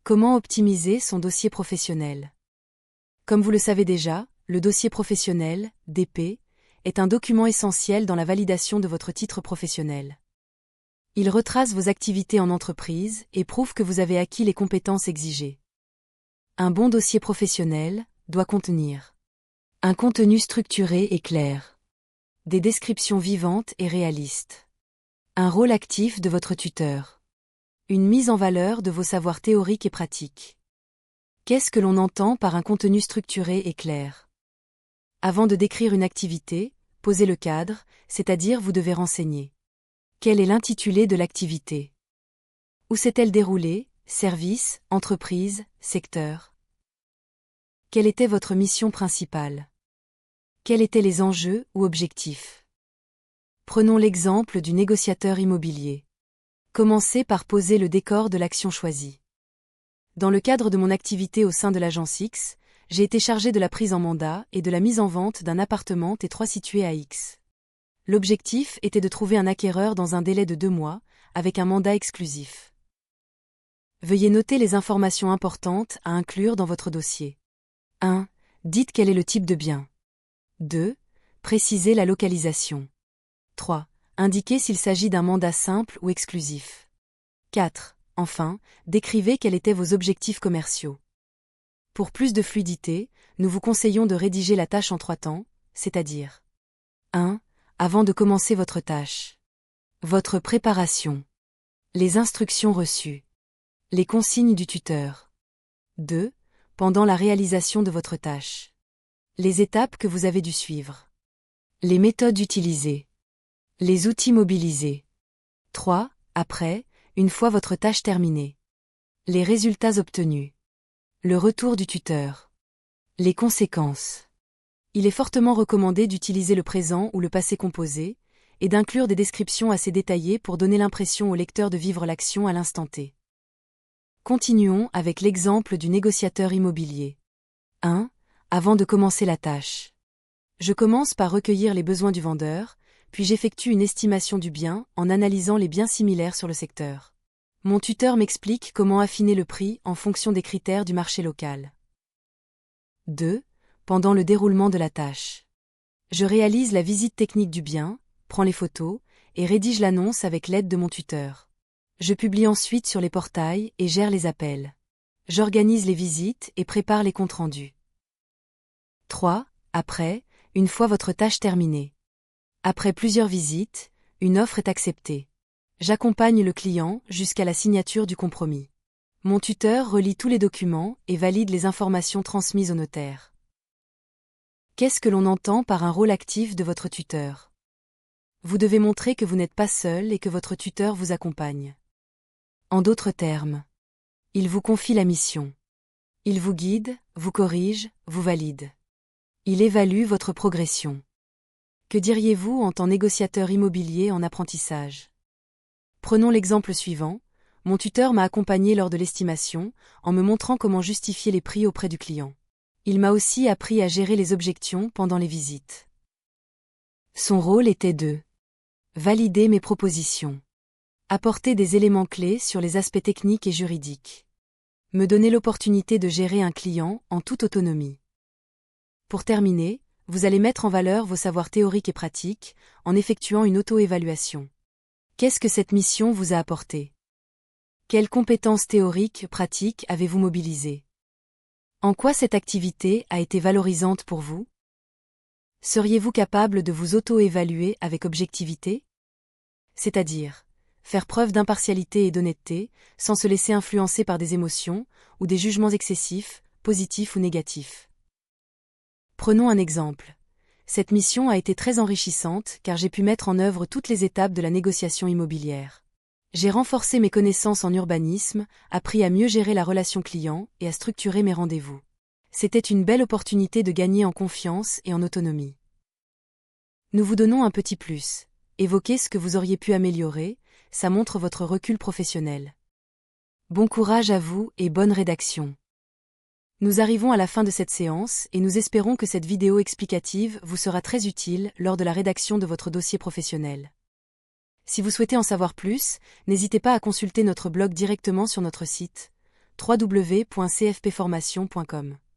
Comment optimiser son dossier professionnel? Comme vous le savez déjà, le dossier professionnel, DP, est un document essentiel dans la validation de votre titre professionnel. Il retrace vos activités en entreprise et prouve que vous avez acquis les compétences exigées. Un bon dossier professionnel doit contenir un contenu structuré et clair, des descriptions vivantes et réalistes, un rôle actif de votre tuteur, une mise en valeur de vos savoirs théoriques et pratiques. Qu'est-ce que l'on entend par un contenu structuré et clair? Avant de décrire une activité, posez le cadre, c'est-à-dire vous devez renseigner. Quel est l'intitulé de l'activité? Où s'est-elle déroulée? Service, entreprise, secteur? Quelle était votre mission principale? Quels étaient les enjeux ou objectifs? Prenons l'exemple du négociateur immobilier. Commencez par poser le décor de l'action choisie. Dans le cadre de mon activité au sein de l'agence X, j'ai été chargé de la prise en mandat et de la mise en vente d'un appartement T3 situé à X. L'objectif était de trouver un acquéreur dans un délai de 2 mois, avec un mandat exclusif. Veuillez noter les informations importantes à inclure dans votre dossier. 1. Dites quel est le type de bien. 2. Précisez la localisation. 3. Indiquez s'il s'agit d'un mandat simple ou exclusif. 4. Enfin, décrivez quels étaient vos objectifs commerciaux. Pour plus de fluidité, nous vous conseillons de rédiger la tâche en 3 temps, c'est-à-dire 1. Avant de commencer votre tâche. Votre préparation. Les instructions reçues. Les consignes du tuteur. 2. Pendant la réalisation de votre tâche. Les étapes que vous avez dû suivre. Les méthodes utilisées. Les outils mobilisés. 3. Après, une fois votre tâche terminée. Les résultats obtenus. Le retour du tuteur. Les conséquences. Il est fortement recommandé d'utiliser le présent ou le passé composé, et d'inclure des descriptions assez détaillées pour donner l'impression au lecteur de vivre l'action à l'instant T. Continuons avec l'exemple du négociateur immobilier. 1. Avant de commencer la tâche. Je commence par recueillir les besoins du vendeur, puis j'effectue une estimation du bien en analysant les biens similaires sur le secteur. Mon tuteur m'explique comment affiner le prix en fonction des critères du marché local. 2. Pendant le déroulement de la tâche. Je réalise la visite technique du bien, prends les photos, et rédige l'annonce avec l'aide de mon tuteur. Je publie ensuite sur les portails et gère les appels. J'organise les visites et prépare les comptes rendus. 3. Après, une fois votre tâche terminée. Après plusieurs visites, une offre est acceptée. J'accompagne le client jusqu'à la signature du compromis. Mon tuteur relit tous les documents et valide les informations transmises au notaire. Qu'est-ce que l'on entend par un rôle actif de votre tuteur? Vous devez montrer que vous n'êtes pas seul et que votre tuteur vous accompagne. En d'autres termes, il vous confie la mission. Il vous guide, vous corrige, vous valide. Il évalue votre progression. Que diriez-vous en tant que négociateur immobilier en apprentissage? Prenons l'exemple suivant. Mon tuteur m'a accompagné lors de l'estimation, en me montrant comment justifier les prix auprès du client. Il m'a aussi appris à gérer les objections pendant les visites. Son rôle était de valider mes propositions, apporter des éléments clés sur les aspects techniques et juridiques, me donner l'opportunité de gérer un client en toute autonomie. Pour terminer, vous allez mettre en valeur vos savoirs théoriques et pratiques en effectuant une auto-évaluation. Qu'est-ce que cette mission vous a apporté? Quelles compétences théoriques, pratiques avez-vous mobilisées? En quoi cette activité a été valorisante pour vous? Seriez-vous capable de vous auto-évaluer avec objectivité? C'est-à-dire, faire preuve d'impartialité et d'honnêteté, sans se laisser influencer par des émotions ou des jugements excessifs, positifs ou négatifs. Prenons un exemple. Cette mission a été très enrichissante car j'ai pu mettre en œuvre toutes les étapes de la négociation immobilière. J'ai renforcé mes connaissances en urbanisme, appris à mieux gérer la relation client et à structurer mes rendez-vous. C'était une belle opportunité de gagner en confiance et en autonomie. Nous vous donnons un petit plus. Évoquez ce que vous auriez pu améliorer, ça montre votre recul professionnel. Bon courage à vous et bonne rédaction. Nous arrivons à la fin de cette séance et nous espérons que cette vidéo explicative vous sera très utile lors de la rédaction de votre dossier professionnel. Si vous souhaitez en savoir plus, n'hésitez pas à consulter notre blog directement sur notre site www.cfpformation.com